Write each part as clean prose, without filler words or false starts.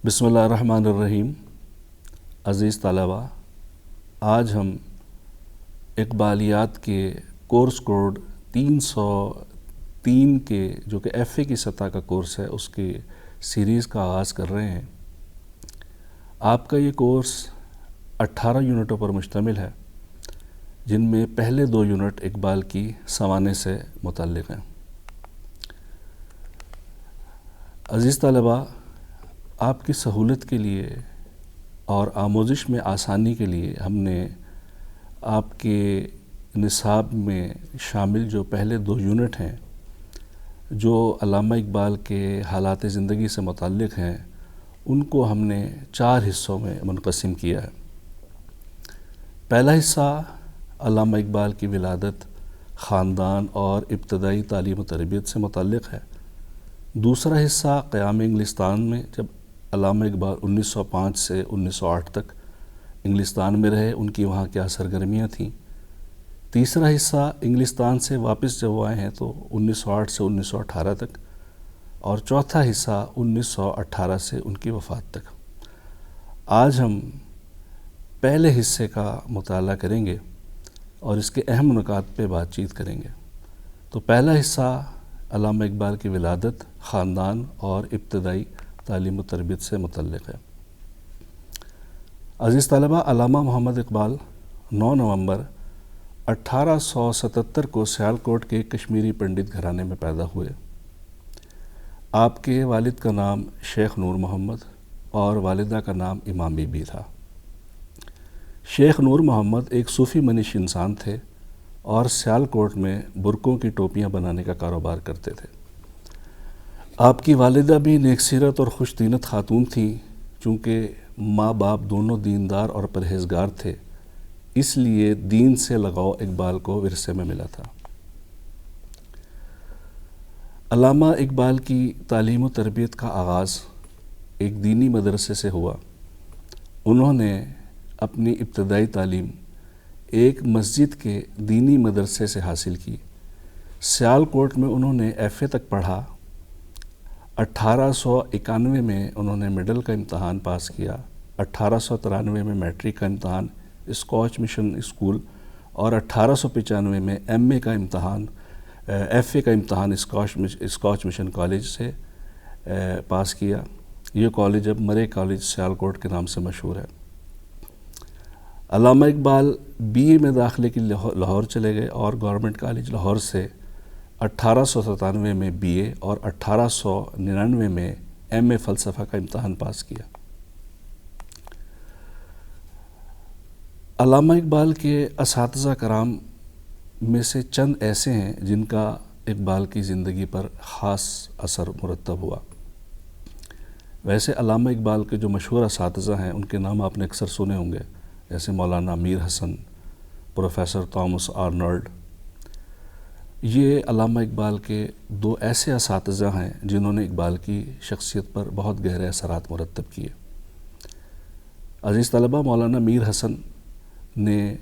بسم اللہ الرحمن الرحیم۔ عزیز طلبہ، آج ہم اقبالیات کے کورس کوڈ 303 کے جو کہ ایف اے کی سطح کا کورس ہے اس کی سیریز کا آغاز کر رہے ہیں۔ آپ کا یہ کورس 18 یونٹوں پر مشتمل ہے، جن میں پہلے 2 یونٹ اقبال کی سوانح سے متعلق ہیں۔ عزیز طلبہ، آپ کی سہولت کے لیے اور آموزش میں آسانی کے لیے ہم نے آپ کے نصاب میں شامل جو پہلے 2 یونٹ ہیں جو علامہ اقبال کے حالات زندگی سے متعلق ہیں، ان کو ہم نے 4 حصوں میں منقسم کیا ہے۔ پہلا حصہ علامہ اقبال کی ولادت، خاندان اور ابتدائی تعلیم و تربیت سے متعلق ہے۔ دوسرا حصہ قیام انگلستان میں، جب علامہ اقبال 1905 سے 1908 تک انگلستان میں رہے، ان کی وہاں کیا سرگرمیاں تھیں۔ تیسرا حصہ انگلستان سے واپس جب وہ آئے ہیں تو 1908 سے 1918 تک، اور چوتھا حصہ 1918 سے ان کی وفات تک۔ آج ہم پہلے حصے کا مطالعہ کریں گے اور اس کے اہم نکات پہ بات چیت کریں گے۔ تو پہلا حصہ علامہ اقبال کی ولادت، خاندان اور ابتدائی تعلیم و تربیت سے متعلق ہے۔ عزیز طلبہ، علامہ محمد اقبال 9 نومبر 1877 کو سیالکوٹ کے کشمیری پنڈت گھرانے میں پیدا ہوئے۔ آپ کے والد کا نام شیخ نور محمد اور والدہ کا نام امام بی بی تھا۔ شیخ نور محمد ایک صوفی منش انسان تھے اور سیالکوٹ میں برقعوں کی ٹوپیاں بنانے کا کاروبار کرتے تھے۔ آپ کی والدہ بھی نیک سیرت اور خوش طینت خاتون تھیں۔ چونکہ ماں باپ دونوں دیندار اور پرہیزگار تھے، اس لیے دین سے لگاؤ اقبال کو ورثے میں ملا تھا۔ علامہ اقبال کی تعلیم و تربیت کا آغاز ایک دینی مدرسے سے ہوا۔ انہوں نے اپنی ابتدائی تعلیم ایک مسجد کے دینی مدرسے سے حاصل کی۔ سیالکوٹ میں انہوں نے ایف اے تک پڑھا۔ 1891 میں انہوں نے مڈل کا امتحان پاس کیا، 1893 میں میٹرک کا امتحان اسکاچ مشن اسکول، اور 1895 میں ایم اے کا امتحان ایف اے کا امتحان اسکاچ مشن کالج سے پاس کیا۔ یہ کالج اب مرے کالج سیالکوٹ کے نام سے مشہور ہے۔ علامہ اقبال بی اے میں داخلے کے لیے لاہور چلے گئے اور گورنمنٹ کالج لاہور سے 1897 میں بی اے اور 1899 میں ایم اے فلسفہ کا امتحان پاس کیا۔ علامہ اقبال کے اساتذہ کرام میں سے چند ایسے ہیں جن کا اقبال کی زندگی پر خاص اثر مرتب ہوا۔ ویسے علامہ اقبال کے جو مشہور اساتذہ ہیں ان کے نام آپ نے اکثر سنے ہوں گے، جیسے مولانا میر حسن، پروفیسر تامس آرنولڈ۔ یہ علامہ اقبال کے 2 ایسے اساتذہ ہیں جنہوں نے اقبال کی شخصیت پر بہت گہرے اثرات مرتب کیے۔ عزیز طلبہ، مولانا میر حسن نے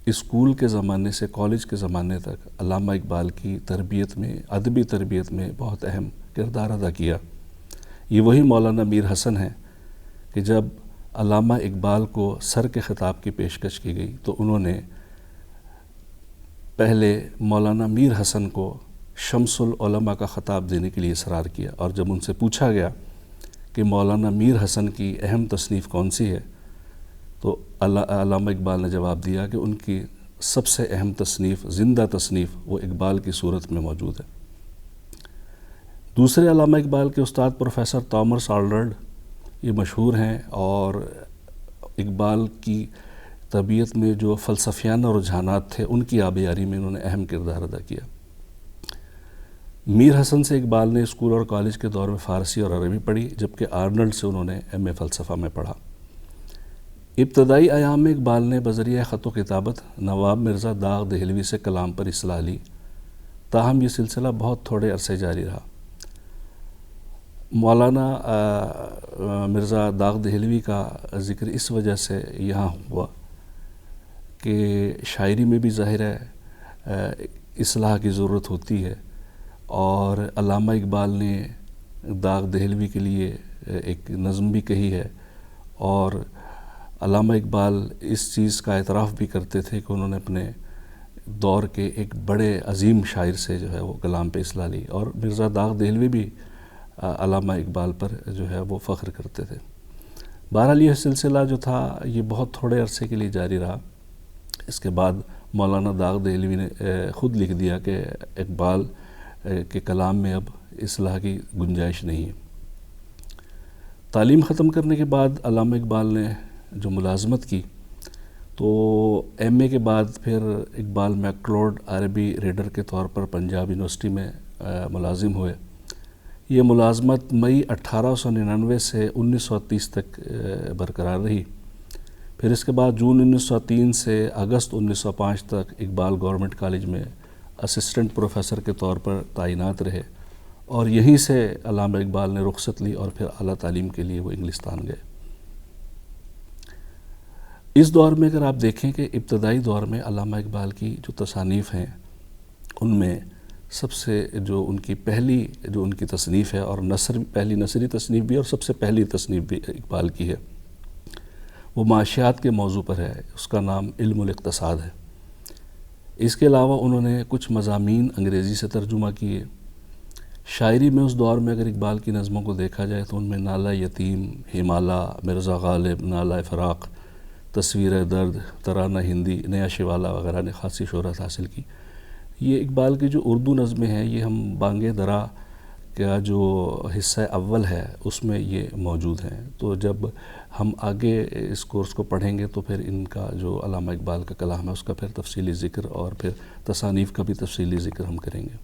اسکول کے زمانے سے کالج کے زمانے تک علامہ اقبال کی تربیت میں، ادبی تربیت میں بہت اہم کردار ادا کیا۔ یہ وہی مولانا میر حسن ہیں کہ جب علامہ اقبال کو سر کے خطاب کی پیشکش کی گئی تو انہوں نے پہلے مولانا میر حسن کو شمس العلماء کا خطاب دینے کے لیے اصرار کیا، اور جب ان سے پوچھا گیا کہ مولانا میر حسن کی اہم تصنیف کون سی ہے تو علامہ اقبال نے جواب دیا کہ ان کی سب سے اہم تصنیف، زندہ تصنیف، وہ اقبال کی صورت میں موجود ہے۔ دوسرے علامہ اقبال کے استاد پروفیسر تامس آرنولڈ یہ مشہور ہیں، اور اقبال کی طبیعت میں جو فلسفیانہ رجحانات تھے ان کی آبیاری میں انہوں نے اہم کردار ادا کیا۔ میر حسن سے اقبال نے اسکول اور کالج کے دور میں فارسی اور عربی پڑھی، جبکہ آرنولڈ سے انہوں نے ایم اے فلسفہ میں پڑھا۔ ابتدائی ایام میں اقبال نے بذریعہ خط و کتابت نواب مرزا داغ دہلوی سے کلام پر اصلاح لی، تاہم یہ سلسلہ بہت تھوڑے عرصے جاری رہا۔ مولانا مرزا داغ دہلوی کا ذکر اس وجہ سے یہاں ہوا کہ شاعری میں بھی ظاہر ہے اصلاح کی ضرورت ہوتی ہے، اور علامہ اقبال نے داغ دہلوی کے لیے ایک نظم بھی کہی ہے، اور علامہ اقبال اس چیز کا اعتراف بھی کرتے تھے کہ انہوں نے اپنے دور کے ایک بڑے عظیم شاعر سے جو ہے وہ کلام پہ اصلاح لی، اور مرزا داغ دہلوی بھی علامہ اقبال پر جو ہے وہ فخر کرتے تھے۔ بہرحال یہ سلسلہ جو تھا یہ بہت تھوڑے عرصے کے لیے جاری رہا۔ اس کے بعد مولانا داغ دہلوی نے خود لکھ دیا کہ اقبال کے کلام میں اب اصلاح کی گنجائش نہیں ہے۔ تعلیم ختم کرنے کے بعد علامہ اقبال نے جو ملازمت کی تو ایم اے کے بعد پھر اقبال میکلوڈ عربی ریڈر کے طور پر پنجاب یونیورسٹی میں ملازم ہوئے۔ یہ ملازمت مئی 1899 سے 1930 تک برقرار رہی۔ پھر اس کے بعد جون 1903 سے اگست 1905 تک اقبال گورنمنٹ کالج میں اسسٹنٹ پروفیسر کے طور پر تعینات رہے، اور یہیں سے علامہ اقبال نے رخصت لی اور پھر اعلیٰ تعلیم کے لیے وہ انگلستان گئے۔ اس دور میں اگر آپ دیکھیں کہ ابتدائی دور میں علامہ اقبال کی جو تصانیف ہیں ان میں سب سے جو ان کی پہلی جو ان کی تصنیف ہے، اور پہلی نثری تصنیف بھی اور سب سے پہلی تصنیف بھی اقبال کی ہے، وہ معاشیات کے موضوع پر ہے۔ اس کا نام علم الاقتصاد ہے۔ اس کے علاوہ انہوں نے کچھ مضامین انگریزی سے ترجمہ کیے۔ شاعری میں اس دور میں اگر اقبال کی نظموں کو دیکھا جائے تو ان میں نالہ یتیم، ہمالہ، مرزا غالب، نالہ فراق، تصویر درد، ترانہ ہندی، نیا شوالا وغیرہ نے خاصی شہرت حاصل کی۔ یہ اقبال کی جو اردو نظمیں ہیں یہ ہم بانگ درا کا جو حصہ اول ہے اس میں یہ موجود ہیں۔ تو جب ہم آگے اس کورس کو پڑھیں گے تو پھر ان کا جو علامہ اقبال کا کلام ہے اس کا پھر تفصیلی ذکر اور پھر تصانیف کا بھی تفصیلی ذکر ہم کریں گے۔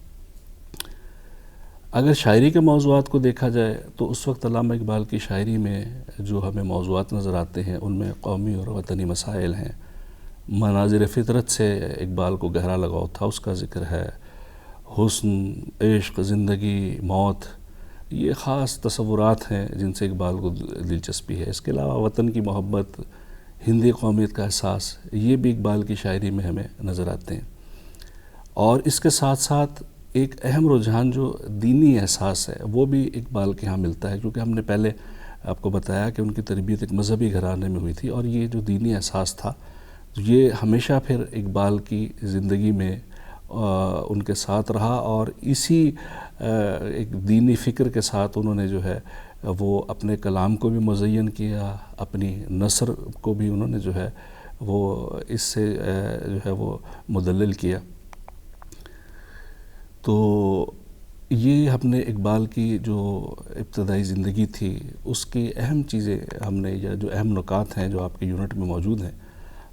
اگر شاعری کے موضوعات کو دیکھا جائے تو اس وقت علامہ اقبال کی شاعری میں جو ہمیں موضوعات نظر آتے ہیں ان میں قومی اور وطنی مسائل ہیں، مناظر فطرت سے اقبال کو گہرا لگاؤ تھا، اس کا ذکر ہے، حسن، عشق، زندگی، موت، یہ خاص تصورات ہیں جن سے اقبال کو دلچسپی ہے۔ اس کے علاوہ وطن کی محبت، ہندی قومیت کا احساس، یہ بھی اقبال کی شاعری میں ہمیں نظر آتے ہیں۔ اور اس کے ساتھ ساتھ ایک اہم رجحان جو دینی احساس ہے وہ بھی اقبال کے ہاں ملتا ہے، کیونکہ ہم نے پہلے آپ کو بتایا کہ ان کی تربیت ایک مذہبی گھرانے میں ہوئی تھی، اور یہ جو دینی احساس تھا یہ ہمیشہ پھر اقبال کی زندگی میں ان کے ساتھ رہا، اور اسی ایک دینی فکر کے ساتھ انہوں نے جو ہے وہ اپنے کلام کو بھی مزین کیا، اپنی نثر کو بھی انہوں نے جو ہے وہ اس سے جو ہے وہ مدلل کیا۔ تو یہ ہم نے اقبال کی جو ابتدائی زندگی تھی اس کی اہم چیزیں ہم نے، یا جو اہم نکات ہیں جو آپ کے یونٹ میں موجود ہیں،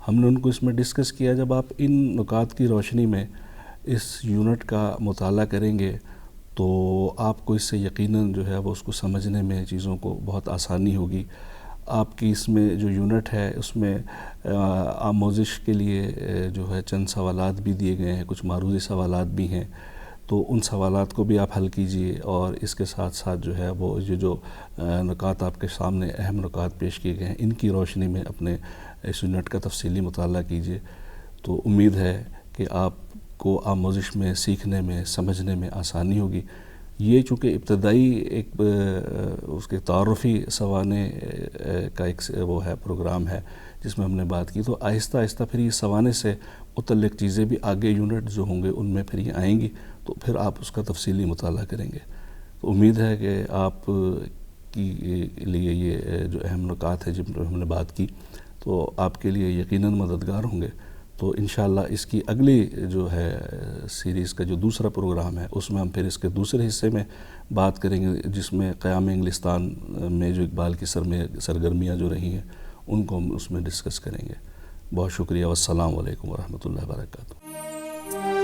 ہم نے ان کو اس میں ڈسکس کیا۔ جب آپ ان نکات کی روشنی میں اس یونٹ کا مطالعہ کریں گے تو آپ کو اس سے یقیناً جو ہے وہ اس کو سمجھنے میں چیزوں کو بہت آسانی ہوگی۔ آپ کی اس میں جو یونٹ ہے اس میں آموزش کے لیے جو ہے چند سوالات بھی دیے گئے ہیں، کچھ معروضی سوالات بھی ہیں، تو ان سوالات کو بھی آپ حل کیجئے، اور اس کے ساتھ ساتھ جو ہے وہ یہ جو نکات آپ کے سامنے اہم نکات پیش کیے گئے ہیں ان کی روشنی میں اپنے اس یونٹ کا تفصیلی مطالعہ کیجئے۔ تو امید ہے کہ آپ کو آموزش میں، سیکھنے میں، سمجھنے میں آسانی ہوگی۔ یہ چونکہ ابتدائی ایک اس کے تعارفی سوانح کا ایک وہ ہے پروگرام ہے جس میں ہم نے بات کی، تو آہستہ آہستہ پھر یہ سوانح سے متعلق چیزیں بھی آگے یونٹ جو ہوں گے ان میں پھر یہ آئیں گی، تو پھر آپ اس کا تفصیلی مطالعہ کریں گے۔ تو امید ہے کہ آپ کی لیے یہ جو اہم نکات ہے جن پر ہم نے بات کی تو آپ کے لیے یقیناً مددگار ہوں گے۔ تو انشاءاللہ اس کی اگلی جو ہے سیریز کا جو دوسرا پروگرام ہے اس میں ہم پھر اس کے دوسرے حصے میں بات کریں گے، جس میں قیام انگلستان میں جو اقبال کی سرگرمیاں جو رہی ہیں ان کو ہم اس میں ڈسکس کریں گے۔ بہت شکریہ، والسلام علیکم ورحمۃ اللہ وبرکاتہ۔